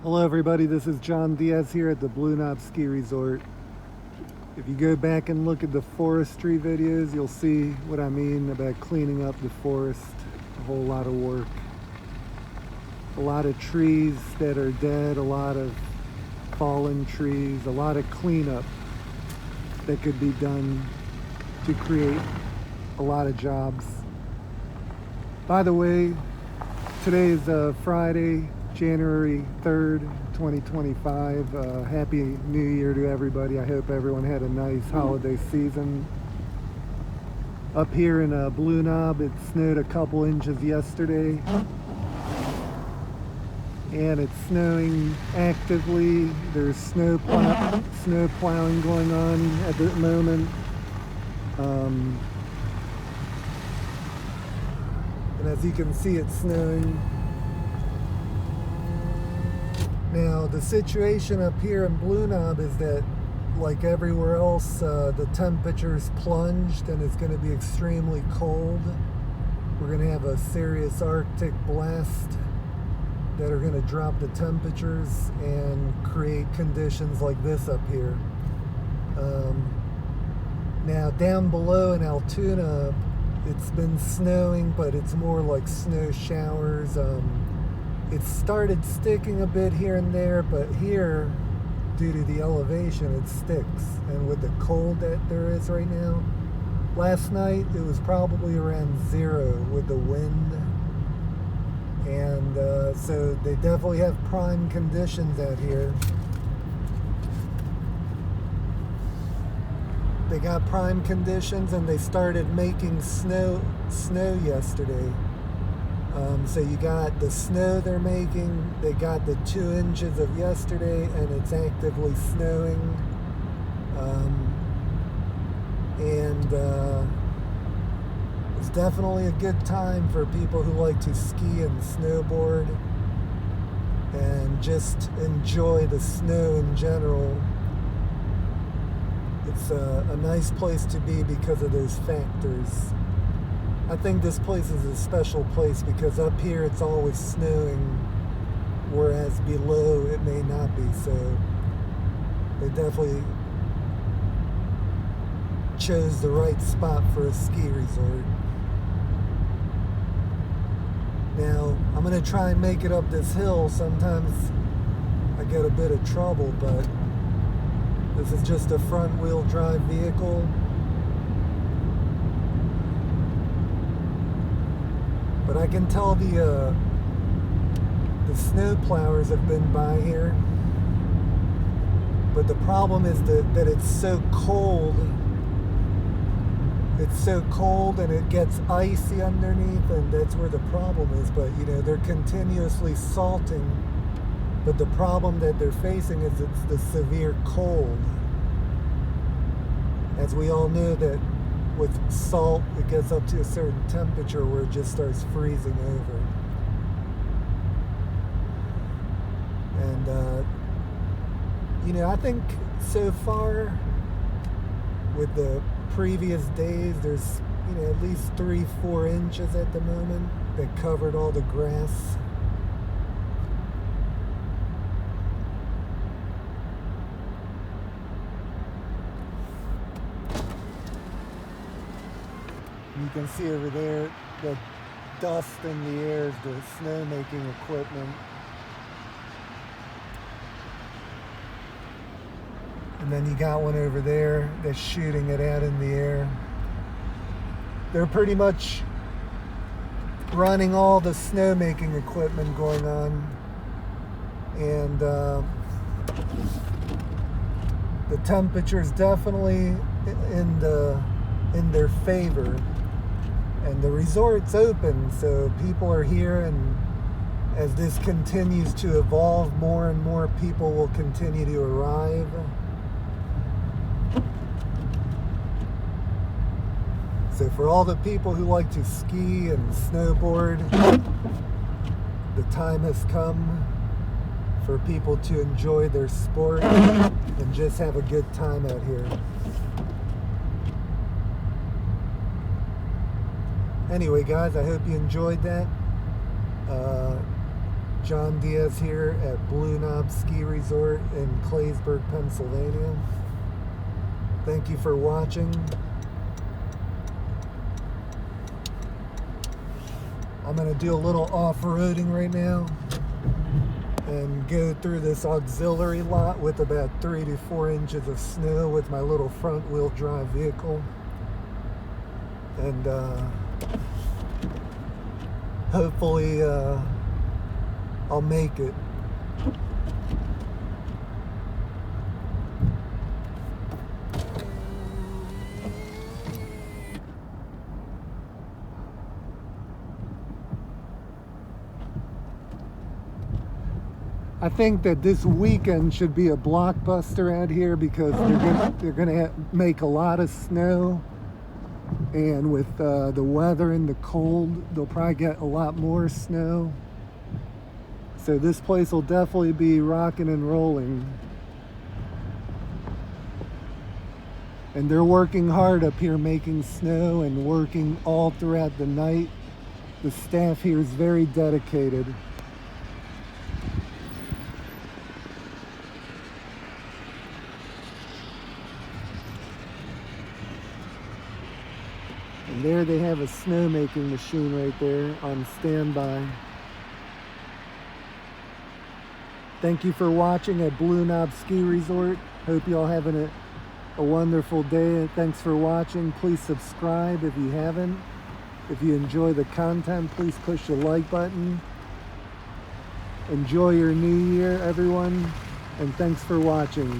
Hello everybody, this is John Diaz here at the Blue Knob Ski Resort. If you go back and look at the forestry videos, you'll see what I mean about cleaning up the forest. A whole lot of work. A lot of trees that are dead, a lot of fallen trees, a lot of cleanup that could be done to create a lot of jobs. By the way, today is Friday, January 3rd, 2025. Happy New Year to everybody. I hope everyone had a nice holiday season. Up here in Blue Knob, it snowed a couple inches yesterday. And it's snowing actively. There's snow plowing going on at the moment. And as you can see, it's snowing. Now, the situation up here in Blue Knob is that, like everywhere else, the temperature's plunged and it's going to be extremely cold. We're going to have a serious Arctic blast that are going to drop the temperatures and create conditions like this up here. Now, down below in Altoona, it's been snowing, but it's more like snow showers. It started sticking a bit here and there, but here, due to the elevation, it sticks. And with the cold that there is right now, last night it was probably around 0 with the wind. And so they definitely have prime conditions out here. They got prime conditions and they started making snow yesterday. So you got the snow they're making, they got the 2 inches of yesterday, and it's actively snowing. It's definitely a good time for people who like to ski and snowboard and just enjoy the snow in general. It's a nice place to be because of those factors. I think this place is a special place because up here it's always snowing, whereas below it may not be. So they definitely chose the right spot for a ski resort. Now, I'm going to try and make it up this hill. Sometimes I get a bit of trouble, but this is just a front-wheel drive vehicle. But I can tell the snow plowers have been by here. But the problem is that it's so cold. It's so cold and it gets icy underneath, and that's where the problem is. But you know, they're continuously salting. But the problem that they're facing is it's the severe cold. As we all know that with salt, it gets up to a certain temperature where it just starts freezing over. And, you know, I think so far with the previous days, there's, you know, at least 3-4 inches at the moment that covered all the grass. You can see over there the dust in the air is the snow-making equipment. And then you got one over there that's shooting it out in the air. They're pretty much running all the snow-making equipment going on. And the temperature's definitely in their favor. And the resort's open, so people are here, and as this continues to evolve, more and more people will continue to arrive. So for all the people who like to ski and snowboard, the time has come for people to enjoy their sport and just have a good time out here. Anyway, guys, I hope you enjoyed that. John Diaz here at Blue Knob Ski Resort in Claysburg, Pennsylvania. Thank you for watching. I'm going to do a little off-roading right now and go through this auxiliary lot with about 3 to 4 inches of snow with my little front-wheel drive vehicle. And hopefully I'll make it. I think that this weekend should be a blockbuster out here because they're gonna make a lot of snow, and with the weather and the cold, they'll probably get a lot more snow. So this place will definitely be rocking and rolling. And they're working hard up here making snow and working all throughout the night. The staff here is very dedicated. And there they have a snowmaking machine right there on standby. Thank you for watching at Blue Knob Ski Resort. Hope you all having a wonderful day. Thanks for watching. Please subscribe if you haven't. If you enjoy the content, please push the like button. Enjoy your new year, everyone, and thanks for watching.